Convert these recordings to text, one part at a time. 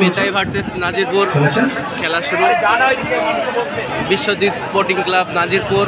বেতাই versus Nazirpur খেলা শুরু। Biswajit sporting club Nazirpur,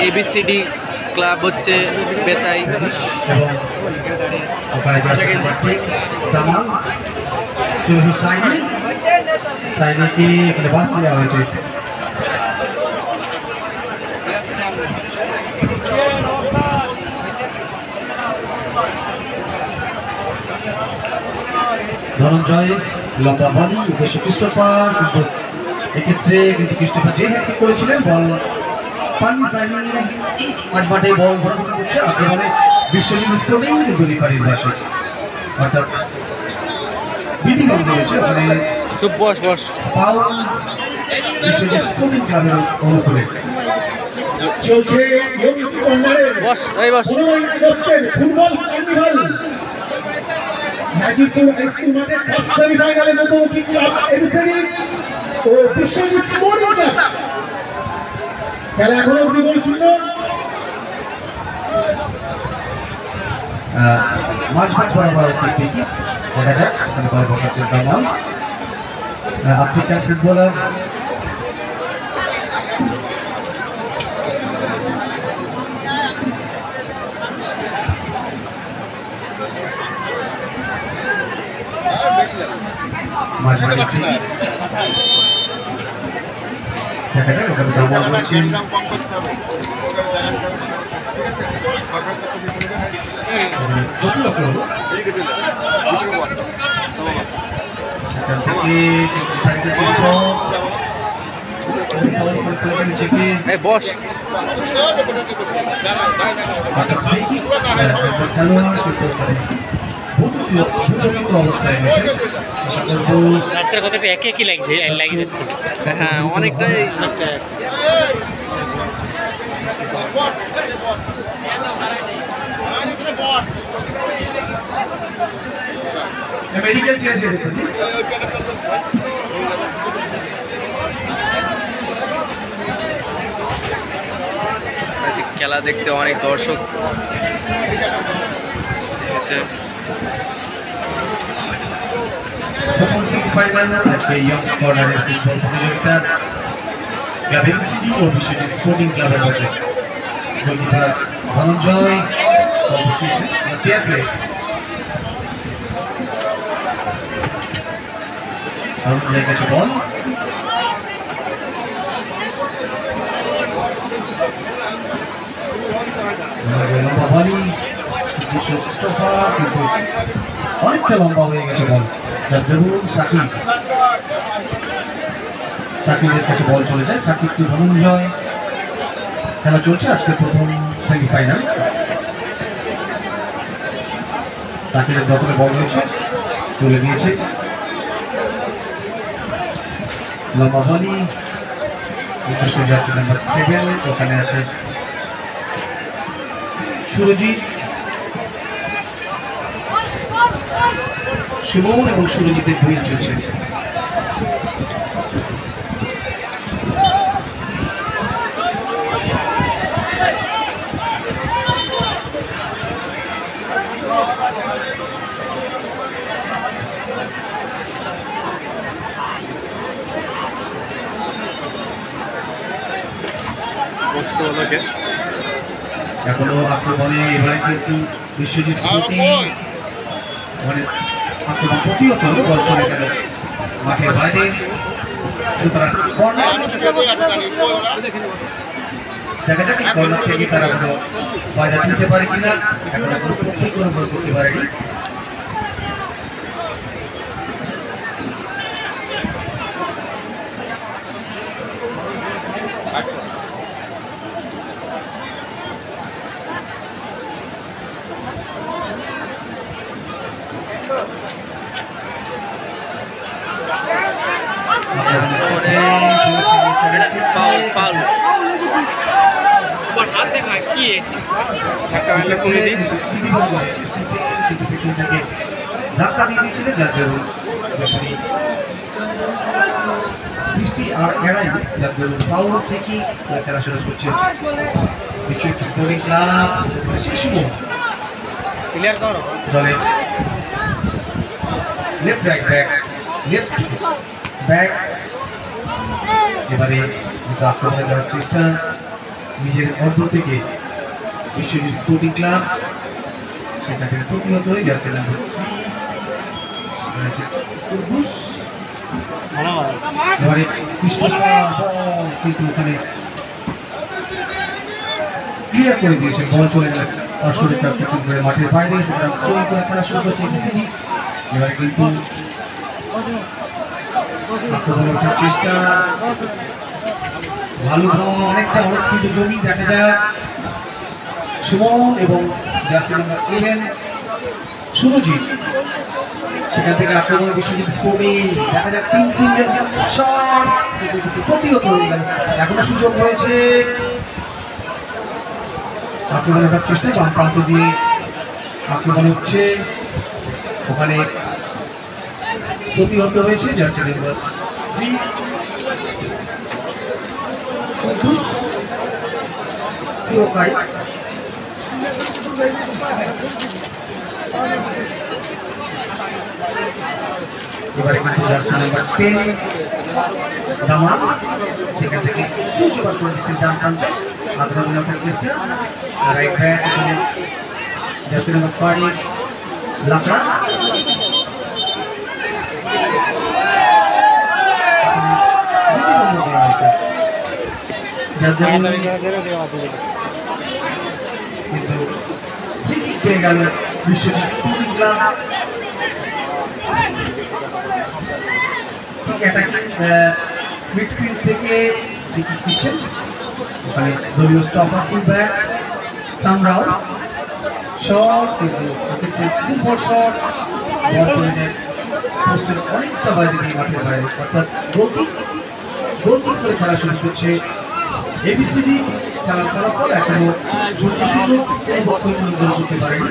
ABCD club হচ্ছে বেতাই। ধনঞ্জয় লম্বা বলি উদ্দেশ্য ক্রিস্টোফার, কিন্তু এক্ষেত্রে ক্রিস্টোফার যে হ্যাট্রিক করেছিলেন বল পানি সাইনি মাঝ মাঠে বল ঘোরাঘুরি করছে। আগে বলে বিশ্বজিৎ স্পোর্টিং, কিন্তু রেফারির ভাষে অর্থাৎ বিধিভঙ্গ হয়েছে ওখানে ফাউল বিশ্বজিৎ স্পোর্টিং ক্লাবের অনুকূলে। চলছে ফুটবল কার্নিভাল নাজিরপুর হাইস্কুল মাঠে ফার্স্ট সেমিফাইনালে মুখোমুখি ক্লাব ABCD ও বিশ্বজিৎ স্পোর্টিং ক্লাব। খেলা এখনো অব্দি গোল শূন্য। মাঝ মাঠ বরাবর একটি দেখা যাক এখানে বল বসাচ্ছেন কামাল, আফ্রিকান ফুটবলার। দেখা যাক ওখানে কামাল রয়েছেন। সেখান থেকে বস অবস্থায় কথাটা একই লাগছে, লাগিয়ে যাচ্ছে। হ্যাঁ, অনেকটাই মেডিকেল চেয়েছে। খেলা দেখতে অনেক দর্শক এসেছে। প্রথম সেমিফাইনাল আজকে ইয়ংস কর্নারের ফুটবল প্রতিযোগিতা ক্লাব ABCD ও বিশ্বজিৎ স্পোর্টিং ক্লাবের মধ্যে। গোলকিপার ধনঞ্জয় ধনঞ্জয়ের কাছে বল, লম্বা বলি ক্রিস্টোফার, কিন্তু অনেকটা লম্বা হয়ে গেছে বল, যার জরুর সাকিবের কাছে বল চলে যায়। সাকিব টু ধনঞ্জয়। খেলা চলছে আজকে প্রথম সেমিফাইনাল। সাকিবের দখলে বল রয়েছে, তুলে দিয়েছে লম্বা বলি নাম্বার 7, ওখানে আছে সুরজিৎ, সুমন এবং সুরজিতের দুই চলছে। এখনো আক্রমণে এবারে কিন্তু বিশ্বজিৎ স্পোর্টিং মানে আক্রমণ প্রতিহত হলো, বল চলে গেল মাঠের বাইরে। সুতরাং দেখা যাক কর্নার থেকে তারা কোনো ফায়দা তুলতে পারে কিনা। এখন কোনো পক্ষেই কোনো গোল করতে পারেনি। ধাক্কা দিয়ে দিয়েছিলেন, যার জন্য বৃষ্টি আর এড়াই, যার জন্য ফাউল থেকে খেলা শুরু করছে বিশ্বজিৎ স্পোর্টিং ক্লাব। শিশু দলে left right back left back এবারে আক্রমণে যাওয়ার চেষ্টা নিজের অর্ধ থেকে বিশ্বজিৎ স্পোর্টিং ক্লাব সেখান থেকে প্রতিহত হয়ে জার্সি নাম্বার 3 এবারে কিন্তু ওখানে ক্লিয়ার করে দিয়েছে বল চলে গেল অর্শরিকা করে মাঠের বাইরে সুতরাং থ্রো করে খেলা শুরু করছে বিসিবি এবারে কিন্তু আক্রমণের চেষ্টা ভালো বল অনেকটা অনেক জমি দেখা যায় সুমন এবং জার্সি নাম্বার 7 সুরজিৎ সেখান থেকে আক্রমণ বিশ্বজিৎ স্পোর্টিং দেখা যাক তিনজন শট কিন্তু প্রতিহত হয়ে গেল এখনো সুযোগ হয়েছে আক্রমণের চেষ্টা বাম প্রান্ত দিয়ে আক্রমণ হচ্ছে ওখানে প্রতিহত হয়েছে জার্সি নাম্বার 3 এবারে কিন্তু জার্সি নাম্বার 10 দামাল সেখান থেকে সুইচ ওভার করে দিচ্ছেন ডান প্রান্তে আক্রমণের চেষ্টা right back jersey number 5 Lakra কিন্তু পেয়ে গেল বিশ্বজিৎ স্পোর্টিং ক্লাব মিডফিল্ড থেকে দিচ্ছেন ওখানে দলীয় স্টপার ফুলব্যাক সামরাও শট কিন্তু দুর্বল শট বল চলে যায় পোস্টের অনেকটা বাইরে দিয়ে মাঠের বাইরে অর্থাৎ গোলকিক করে খেলা শুরু করছে এবিসিডি খেলার ফলাফল এখনো সুন্দর করতে পারেনি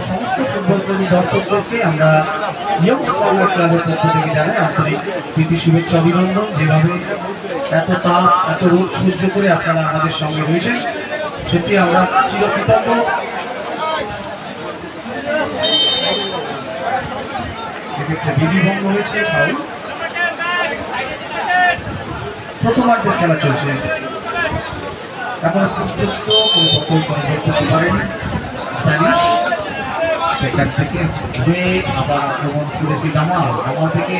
সমস্ত ফুটবল প্রেমী দর্শকদেরকে আমরা ইয়ংস কর্নার ক্লাবের পক্ষ থেকে জানাই আন্তরিক প্রীতি শুভেচ্ছা অভিনন্দন যেভাবে এত তাপ এত রোদ সহ্য করে আপনারা আমাদের সঙ্গে রয়েছেন সত্যি আমরা চিরকৃতজ্ঞ বিধিভঙ্গ হয়েছে ফাউল প্রথমার্ধের খেলা চলছে এখনো পর্যন্ত কোনো পরিবর্তন করতে পারেনি স্প্যানিশ সেখান থেকে ঘুরে আবার আক্রমণ করেছি দামাল থেকে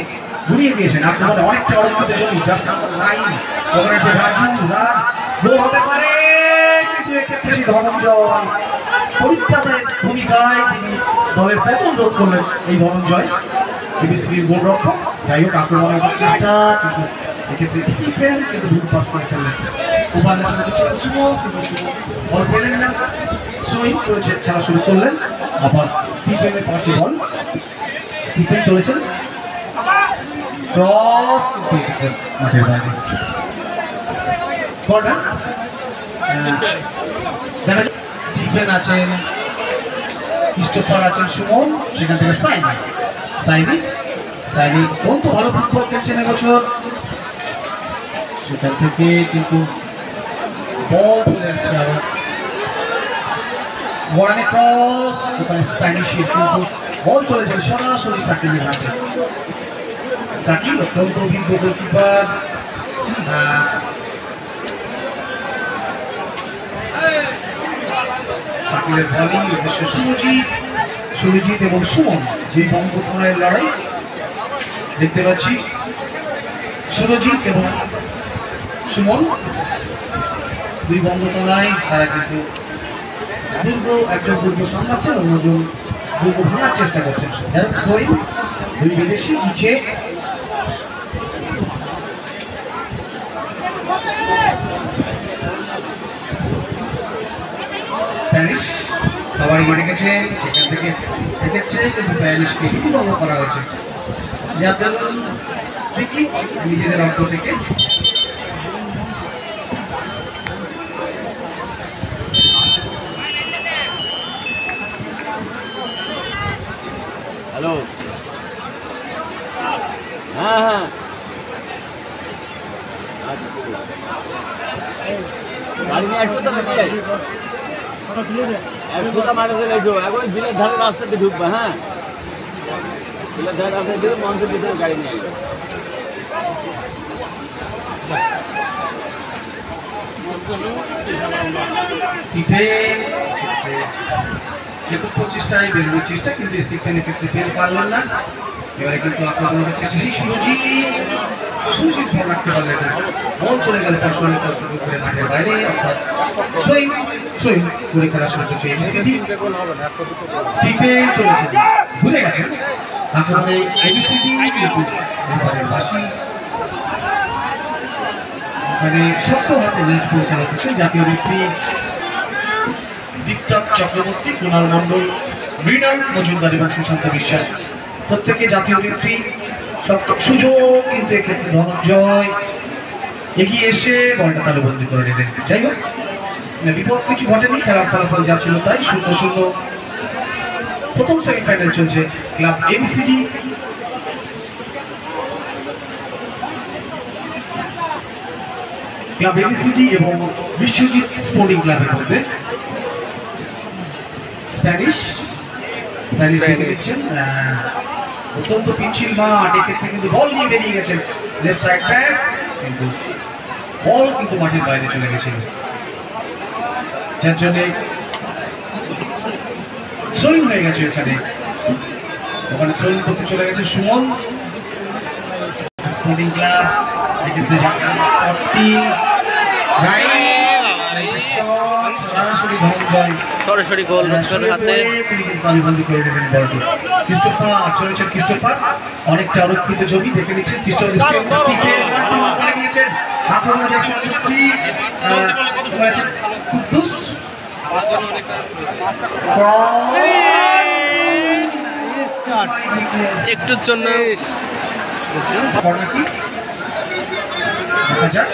ঘুরিয়ে দিয়েছেন আক্রমণে অনেকটা অরক্ষিত জমি জার্সি নাম্বার 9 ওখানে যে রাজু রাজ গোল হতে পারে কিন্তু এক্ষেত্রে সেই ধনঞ্জয় পরিত্রাতার ভূমিকায় তিনি দলের পতন রোধ করলেন এই ধনঞ্জয় এবিসির গোলরক্ষক যাই হোক আক্রমণের চেষ্টা কিন্তু এক্ষেত্রে স্টিফেন কিন্তু ভুল পাস করে ফেললেন ওভার লেভেলে ছিলেন সুমন কিন্তু সুমন বল পেলেন না সুইং করেছে খেলা শুরু করলেন আবার স্টিফেনের পাঁচে বল স্টিফেন চলেছেন ক্রস মাঠের বাইরে কর্নার দেখা যায় স্টিফেন আছেন ক্রিস্টোফার আছেন সুমন সেখান থেকে সাইনি অত্যন্ত ভালো ফুটবল খেলছেন এবছর সেখান থেকে কিন্তু বল চলে আসছে আবার ওয়ানে ক্রস ওখানে স্প্যানিশের কিন্তু বল চলেছে সরাসরি সাকিবের হাতে সাকিব অত্যন্ত অভিজ্ঞ গোলকিপার সাকিবের ভলি উদ্দেশ্য সুরজিৎ এবং সুমন দুই বঙ্গোত্তরের লড়াই দেখতে পাচ্ছি সুরজিৎ এবং সুমন দুই বঙ্গতলায় তারা কিন্তু একজন দুর্গ সামলাচ্ছেন অন্যজন দুর্গ ভাঙার চেষ্টা করছেন দুই বিদেশি নিচে প্যারিস সবাই মারে গেছে সেখান থেকে দেখেছে কিন্তু প্যারিসকে বিধিভঙ্গ করা হয়েছে যার জন্য নিজেদের অঙ্ক থেকে হ্যালো হ্যাঁ গাড়ি নিয়ে আসছো তো নাকি? সোজা মাঠে চলে এসো, এখন বিলের ধারে রাস্তাতে ঢুকবা। হ্যাঁ, বিলের ধারে রাস্তায় ঢুকে মঞ্চের ভিতরে গাড়ি নিয়ে আসবে। স্টিফেন যেহেতু 25টায় বেরোনোর চেষ্টা, কিন্তু স্টিফেন এক্ষেত্রে ফেল পারলেন না। এবারে কিন্তু আক্রমণ হচ্ছে সেই সুরজিৎ বল রাখতে পারলেন না। বল চলে গেল পার্সোনাল করে মাঠের বাইরে, অর্থাৎ সুইং করে খেলা শুরু করছে এবিসিডি। স্টিফেন চলেছে, ভুলে গেছেন আক্রমণে এবিসিডি, কিন্তু এবারের বাসি মানে শক্ত হাতে ম্যাচ পরিচালনা করছেন জাতীয় রেফারি দীপ্তক চক্রবর্তী, কুণাল মণ্ডল, মৃণাল মজুমদার এবং সুশান্ত বিশ্বাস। প্রত্যেকে জাতীয় রেফারি। শক্ত সুযোগ, কিন্তু এক্ষেত্রে ধনঞ্জয় এগিয়ে এসে বলটা তালুবন্দি করে নিলেন। যাই হোক, বিপদ কিছু ঘটেনি, খেলার ফলাফল যা ছিল তাই 0-0। প্রথম সেমিফাইনাল চলছে ক্লাব এবিসিডি এবং বিশ্বজিৎ স্পোর্টিং ক্লাবের মধ্যে। স্প্যানিশ অত্যন্ত পিচ্ছিল মাঠ, এক্ষেত্রে কিন্তু বল নিয়ে বেরিয়ে গেছেন লেফট সাইড ব্যাক, কিন্তু বল কিন্তু মাঠের বাইরে চলে গেছিল, যার জন্য থ্রোইং হয়ে গেছে। ওখানে থ্রোইং করতে চলে গেছে সুমন। স্পোর্টিং ক্লাব এক্ষেত্রে সরাসরি গোল হাতে ক্রিস্টোফার অনেকটা অরক্ষিত জমি দেখে নিচ্ছেন। একটুর জন্য দেখা যাক।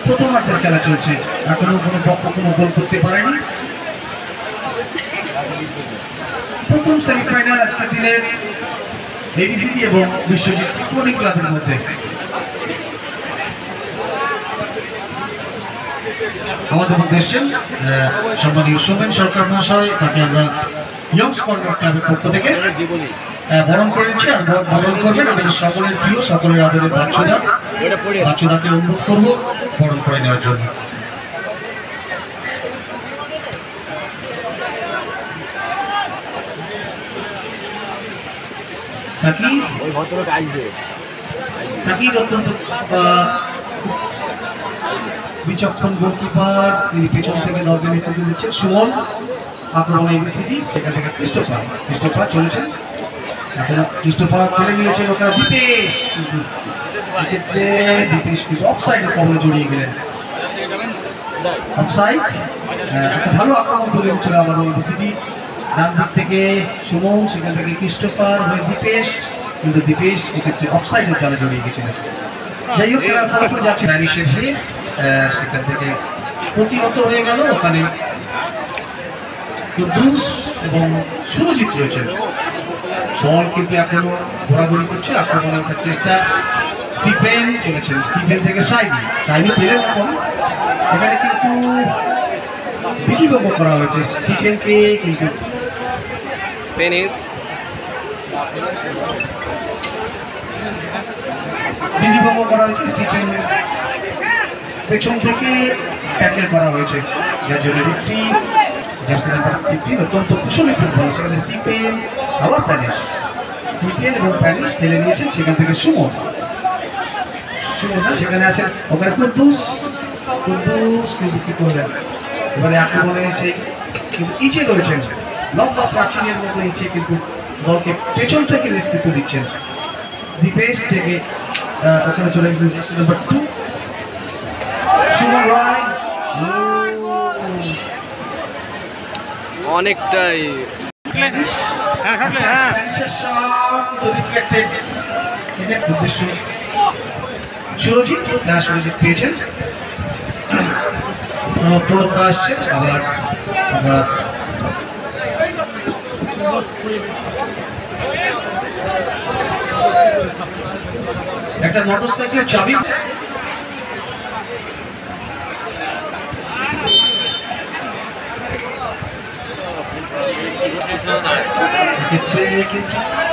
প্রথমার্ধের খেলা চলছে, এখনো কোনো পক্ষ কোনো গোল করতে পারেনি। প্রথম সেমিফাইনাল আজকের দিনের এবিসিডি এবং বিশ্বজিৎ স্পোর্টিং ক্লাবের মধ্যে। আমাদের মধ্যে এসেছেন সম্মানীয় সোমেন সরকার মহাশয়, তাকে আমরা ইয়ংস কর্নার ক্লাবের পক্ষ থেকে বরণ করে নিচ্ছি। আর বরণ করবেন আমাদের সকলের প্রিয়, সকলের আদরের বাচ্চুদাকে অনুরোধ করবো বরণ করে নেওয়ার জন্য। সাকিব অত্যন্ত বিচক্ষণ গোলকিপার, তিনি পেছন থেকে দলকে নেতৃত্ব দিচ্ছেন। সুমন আক্রমণ এবিসিডি, সেখান থেকে ক্রিস্টোফার চলেছেন। এখন ক্রিস্টোফার খেলে নিয়েছেন ওখানে দীপেশ, কিন্তু এক্ষেত্রে দীপেশ কিন্তু অফসাইডের কবলে জড়িয়ে গেলেন। অফসাইড, একটা ভালো আক্রমণ তুলে নিচ্ছিল আমাদের এবিসিডি। ডান দিক থেকে সুমন, সেখান থেকে ক্রিস্টোফার হয়ে দীপেশ, কিন্তু দীপেশ এক্ষেত্রে অফসাইডের জালে জড়িয়ে গেছিলেন। যাই হোক, খেলার ফলাফল যাচ্ছে স্প্যানিশের হয়ে, সেখান থেকে প্রতিহত হয়ে গেল। ওখানে কুদ্দুস এবং সুরজিৎ রয়েছেন। বল কিন্তু এখনো ঘোরাঘুরি করছে, আক্রমণে ওঠার চেষ্টা। স্টিফেন চলেছেন, স্টিফেন থেকে সাইনি পেলেন। এখন এখানে কিন্তু বিধিভঙ্গ করা হয়েছে স্টিফেনকে, কিন্তু বিধিভঙ্গ করা হয়েছে। স্টিফেন পেছন থেকে ট্যাকল করা হয়েছে, যার জন্য রেফারি জার্সি নাম্বার 15 অত্যন্ত কুশলী ফুটবল। সেখানে স্টিফেন আবার স্টিফেন এবং প্যানিস খেলে নিয়েছেন। সেখান থেকে সুমন সেখানে আছেন, ওখানে কুদ্দুস কিন্তু কি করলেন এবারে আক্রমণে এসে, কিন্তু ইচে রয়েছেন লম্বা প্রাচীনের মতো ইচে, কিন্তু দলকে পেছন থেকে নেতৃত্ব দিচ্ছেন। দীপেশ থেকে ওখানে চলে গেছেন জার্সি নাম্বার 2 সুমন রায়। অনেকটাই সুরজিৎ সুরজিৎ পেয়েছেন, প্রণব আসছে আবার আবার একটা মোটরসাইকেলের চাবি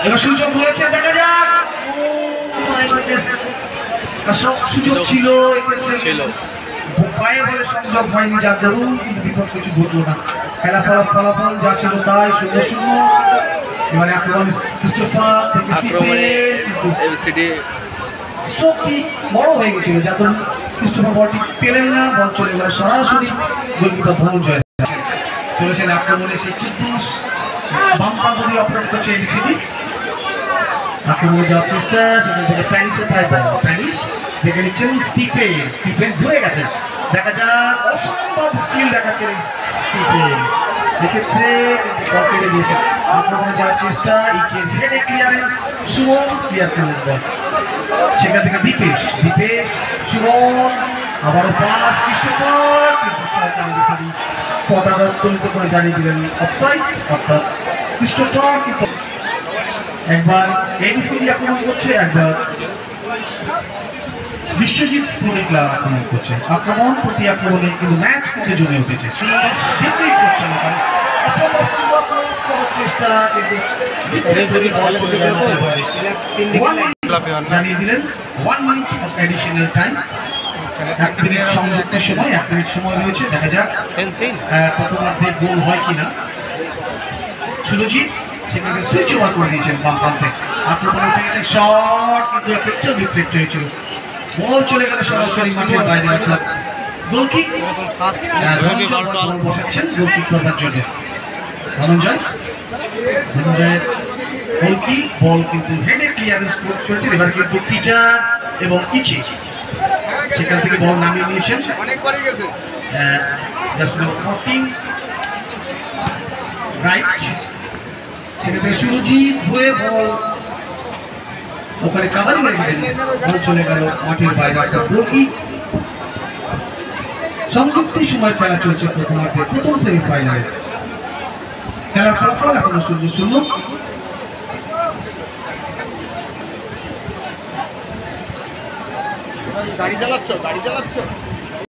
এবার সুযোগ হয়েছে, দেখা যাক। সুযোগ ছিল, পায়ে বলে সংযোগ হয়নি, যার দরুন কিন্তু বিপদ কিছু ঘটলো না। খেলা ফলাফল যা ছিল তাই 0-0। এবারে আক্রমণ ক্রিস্টোফার থেকে স্ট্রোকটি বড় হয়ে গেছিল, যার দরুন ক্রিস্টোফার বলটি পেলেন না, বল চলে গেল সরাসরি গোলকিপার ধনঞ্জয়। চলেছেন আক্রমণে সেই কিদ্দুস, বাম প্রান্ত দিয়ে অপারেট করছে এবিসিডি। আক্রমণে যাওয়ার চেষ্টা, সেখান থেকে প্যারিসের পায়ে প্যারিস দেখে নিচ্ছেন স্টিফেন ঘুরে গেছেন। দেখা যাক, অসম্ভব স্কিল দেখাচ্ছেন স্টিফেন, দেখেছে কিন্তু বল কেটে দিয়েছেন। আক্রমণে যাওয়ার চেষ্টা, ইচের হেডে ক্লিয়ারেন্স, সুমন ক্লিয়ার করলেন বল। সেখান থেকে দীপেশ সুমন, আবারও পাস ক্রিস্টোফার, কিন্তু সহকারী রেফারি পতাকা উত্তোলিত করে জানিয়ে দিলেন অফসাইড, অর্থাৎ ক্রিস্টোফার। কিন্তু একবার এবিসিডি আক্রমণ করছে, একবার বিশ্বজিৎ স্পোর্টিং ক্লাব আক্রমণ করছে। আক্রমণ প্রতি আক্রমণে কিন্তু ম্যাচ কিন্তু জমে উঠেছে। চেষ্টা কিন্তু জানিয়ে দিলেন 1 minute of additional time, 1 minute সংযুক্তের সময়, 1 মিনিট সময় রয়েছে। দেখা যাক প্রথমার্ধে গোল হয় কিনা। সুরজিৎ সেখানে সুইচ ওভার করে দিয়েছেন বাম প্রান্তে, আক্রমণে উঠে গেছেন শট, কিন্তু এক্ষেত্রেও ডিফ্লেক্ট হয়েছিল, বল চলে গেল সরাসরি মাঠের বাইরে, অর্থাৎ গোলকিক। বল বসাচ্ছেন গোলকিক করবার জন্য ধনঞ্জয়ের গোলকিক, বল কিন্তু হেডে ক্লিয়ারেন্স করেছেন। এবার কিন্তু পিটার এবং ইচি সেখান থেকে বল নামিয়ে নিয়েছেন, রাইট। সেখান থেকে সুরজিৎ হয়ে বল ওখানে কাভারি হয়ে গেছেন, বল চলে গেল মাঠের বাইরে, অর্থাৎ গোলকিক। সংযুক্তি সময় খেলা চলছে প্রথমার্ধে, প্রথম সেমিফাইনালে। খেলার ফলাফল এখনো 0-0। গাড়ি চালাচ্ছ